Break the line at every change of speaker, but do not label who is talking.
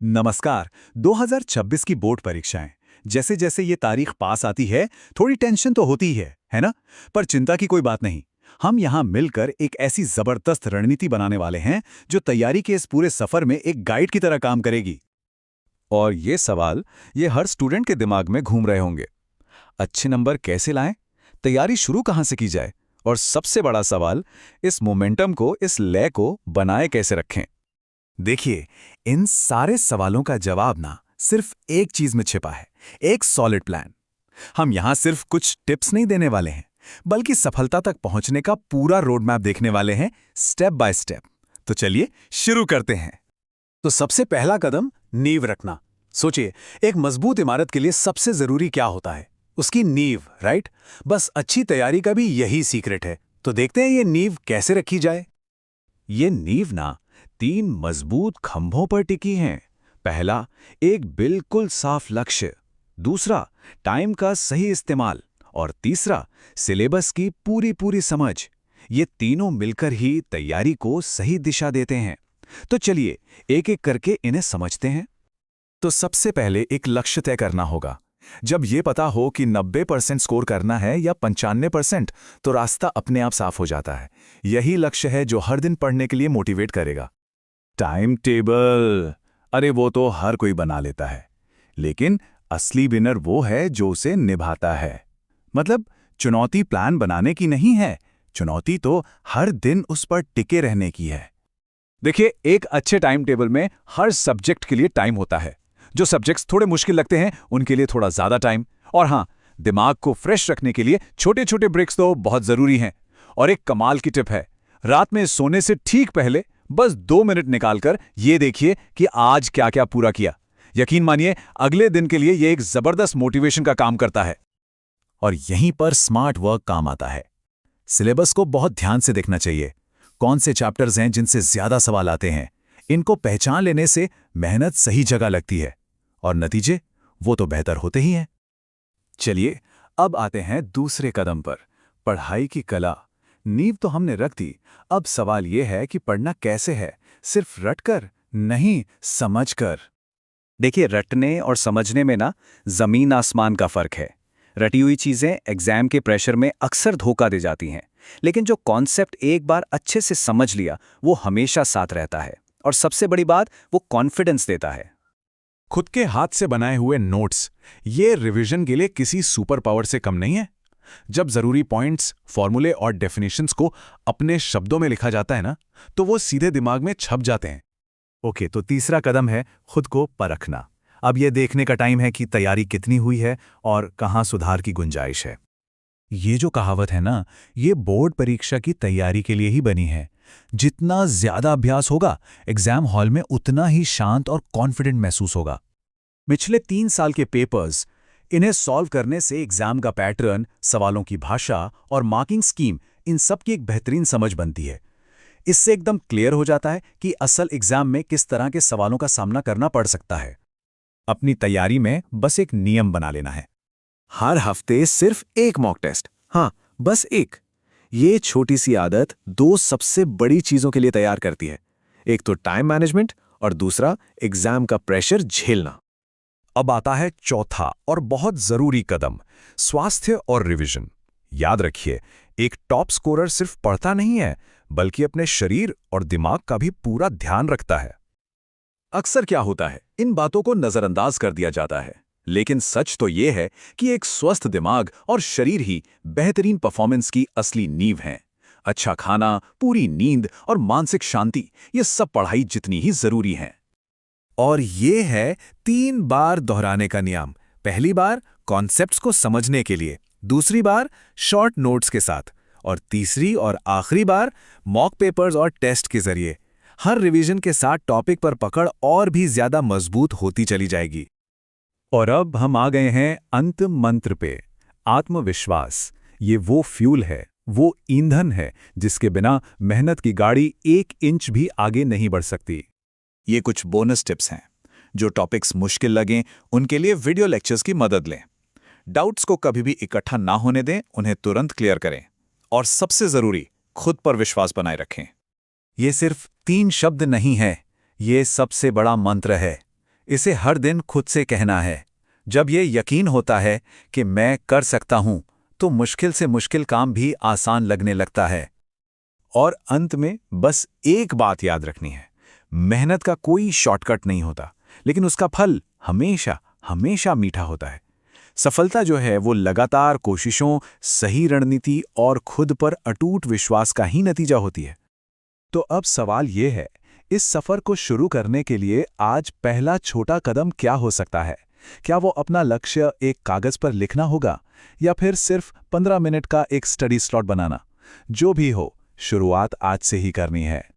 नमस्कार। 2026 की बोर्ड परीक्षाएं। जैसे जैसे ये तारीख पास आती है, थोड़ी टेंशन तो होती ही है ना? पर चिंता की कोई बात नहीं। हम यहाँ मिलकर एक ऐसी जबरदस्त रणनीति बनाने वाले हैं जो तैयारी के इस पूरे सफर में एक गाइड की तरह काम करेगी।
और ये सवाल ये हर स्टूडेंट के दिमाग में घूम रहे होंगे। अच्छे नंबर कैसे लाएं? तैयारी शुरू कहाँ से की जाए? और सबसे बड़ा सवाल, इस मोमेंटम को, इस लय को बनाए कैसे रखें?
देखिए, इन सारे सवालों का जवाब ना सिर्फ एक चीज में छिपा है, एक सॉलिड प्लान। हम यहाँ सिर्फ कुछ टिप्स नहीं देने वाले हैं, बल्कि सफलता तक पहुंचने का पूरा रोड मैप देखने वाले हैं, स्टेप बाय स्टेप। तो चलिए शुरू करते हैं। तो सबसे पहला कदम, नींव रखना। सोचिए, एक मजबूत इमारत के लिए सबसे जरूरी क्या होता है? उसकी नींव, राइट? बस अच्छी तैयारी का भी यही सीक्रेट है। तो देखते हैं ये नींव कैसे रखी जाए। ये नींव ना 3 मजबूत खंभों पर टिकी हैं। पहला, एक बिल्कुल साफ लक्ष्य। दूसरा, टाइम का सही इस्तेमाल। और तीसरा, सिलेबस की पूरी पूरी समझ। ये तीनों मिलकर ही तैयारी को सही दिशा देते हैं। तो चलिए एक एक करके इन्हें समझते हैं। तो सबसे पहले एक लक्ष्य तय करना होगा। जब ये पता हो कि 90% स्कोर करना है या 95%, तो रास्ता अपने आप साफ हो जाता है। यही लक्ष्य है जो हर दिन पढ़ने के लिए मोटिवेट करेगा। टाइम टेबल, अरे वो तो हर कोई बना लेता है, लेकिन असली विनर वो है जो उसे निभाता है। मतलब चुनौती प्लान बनाने की नहीं है, चुनौती तो हर दिन उस पर टिके रहने की है। देखिए, एक अच्छे टाइम टेबल में हर सब्जेक्ट के लिए टाइम होता है। जो सब्जेक्ट्स थोड़े मुश्किल लगते हैं उनके लिए थोड़ा ज्यादा टाइम, और हाँ, दिमाग को फ्रेश रखने के लिए छोटे छोटे ब्रेक्स तो बहुत जरूरी हैं। और एक कमाल की टिप है, रात में सोने से ठीक पहले बस 2 मिनट निकालकर ये देखिए कि आज क्या क्या पूरा किया। यकीन मानिए, अगले दिन के लिए ये एक जबरदस्त मोटिवेशन का काम करता है। और यहीं पर स्मार्ट वर्क काम आता है। सिलेबस को बहुत ध्यान से देखना चाहिए। कौन से चैप्टर्स हैं जिनसे ज्यादा सवाल आते हैं, इनको पहचान लेने से मेहनत सही जगह लगती है, और नतीजे वो तो बेहतर होते ही हैं। चलिए अब आते हैं दूसरे कदम पर, पढ़ाई की कला। नींव तो हमने रख दी, अब सवाल यह है कि पढ़ना कैसे है? सिर्फ रटकर नहीं, समझकर।
देखिए, रटने और समझने में ना जमीन आसमान का फर्क है। रटी हुई चीजें एग्जाम के प्रेशर में अक्सर धोखा दे जाती हैं, लेकिन जो कॉन्सेप्ट एक बार अच्छे से समझ लिया वो हमेशा साथ रहता है। और सबसे बड़ी बात, वो कॉन्फिडेंस देता है।
खुद के हाथ से बनाए हुए नोट्स, ये रिवीजन के लिए किसी सुपर पावर से कम नहीं है। जब जरूरी पॉइंट्स, फॉर्मूले और डेफिनेशंस को अपने शब्दों में लिखा जाता है ना, तो वो सीधे दिमाग में छप जाते हैं। ओके, तो तीसरा कदम है खुद को परखना। अब ये देखने का टाइम है कि तैयारी कितनी हुई है और कहाँ सुधार की गुंजाइश है। ये जो कहावत है ना, ये बोर्ड परीक्षा की तैयारी के लिए ही बनी है। जितना ज्यादा अभ्यास होगा, एग्जाम हॉल में उतना ही शांत और कॉन्फिडेंट महसूस होगा। पिछले 3 साल के पेपर्स, इन्हें सॉल्व करने से एग्जाम का पैटर्न, सवालों की भाषा और मार्किंग स्कीम, इन सब की एक बेहतरीन समझ बनती है। इससे एकदम क्लियर हो जाता है कि असल एग्जाम में किस तरह के सवालों का सामना करना पड़ सकता है। अपनी तैयारी में बस एक नियम बना लेना है, हर हफ्ते सिर्फ एक मॉक टेस्ट। हाँ, बस एक। ये छोटी सी आदत 2 सबसे बड़ी चीजों के लिए तैयार करती है। एक तो टाइम मैनेजमेंट और दूसरा एग्जाम का प्रेशर झेलना। अब आता है चौथा और बहुत जरूरी कदम, स्वास्थ्य और रिवीजन। याद रखिए, एक टॉप स्कोरर सिर्फ पढ़ता नहीं है, बल्कि अपने शरीर और दिमाग का भी पूरा ध्यान रखता है। अक्सर क्या होता है, इन बातों को नजरअंदाज कर दिया जाता है, लेकिन सच तो यह है कि एक स्वस्थ दिमाग और शरीर ही बेहतरीन परफॉर्मेंस की असली नींव हैं। अच्छा खाना, पूरी नींद और मानसिक शांति, ये सब पढ़ाई जितनी ही जरूरी हैं। और ये है 3 बार दोहराने का नियम। पहली बार कॉन्सेप्ट्स को समझने के लिए, दूसरी बार शॉर्ट नोट्स के साथ, और तीसरी और आखिरी बार मॉक पेपर्स और टेस्ट के जरिए। हर रिवीजन के साथ टॉपिक पर पकड़ और भी ज्यादा मजबूत होती चली जाएगी। और अब हम आ गए हैं अंतिम मंत्र पे, आत्मविश्वास। ये वो फ्यूल है, वो ईंधन है जिसके बिना मेहनत की गाड़ी 1 इंच भी आगे नहीं बढ़ सकती। ये कुछ बोनस टिप्स हैं। जो टॉपिक्स मुश्किल लगें, उनके लिए वीडियो लेक्चर्स की मदद लें। डाउट्स को कभी भी इकट्ठा ना होने दें, उन्हें तुरंत क्लियर करें। और सबसे जरूरी, खुद पर विश्वास बनाए रखें। ये सिर्फ 3 शब्द नहीं है, ये सबसे बड़ा मंत्र है।
इसे हर दिन खुद से कहना है। जब ये यकीन होता है कि मैं कर सकता हूं, तो मुश्किल से मुश्किल काम भी आसान लगने लगता है।
और अंत में बस एक बात याद रखनी है, मेहनत का कोई शॉर्टकट नहीं होता, लेकिन उसका फल हमेशा हमेशा मीठा होता है। सफलता जो है वो लगातार कोशिशों, सही रणनीति और खुद पर अटूट विश्वास का ही नतीजा होती है। तो अब सवाल ये है, इस सफर को शुरू करने के लिए आज पहला छोटा कदम क्या हो सकता है? क्या वो अपना लक्ष्य एक कागज पर लिखना होगा, या फिर सिर्फ 15 मिनट का एक स्टडी स्लॉट बनाना? जो भी हो, शुरुआत आज से ही करनी है।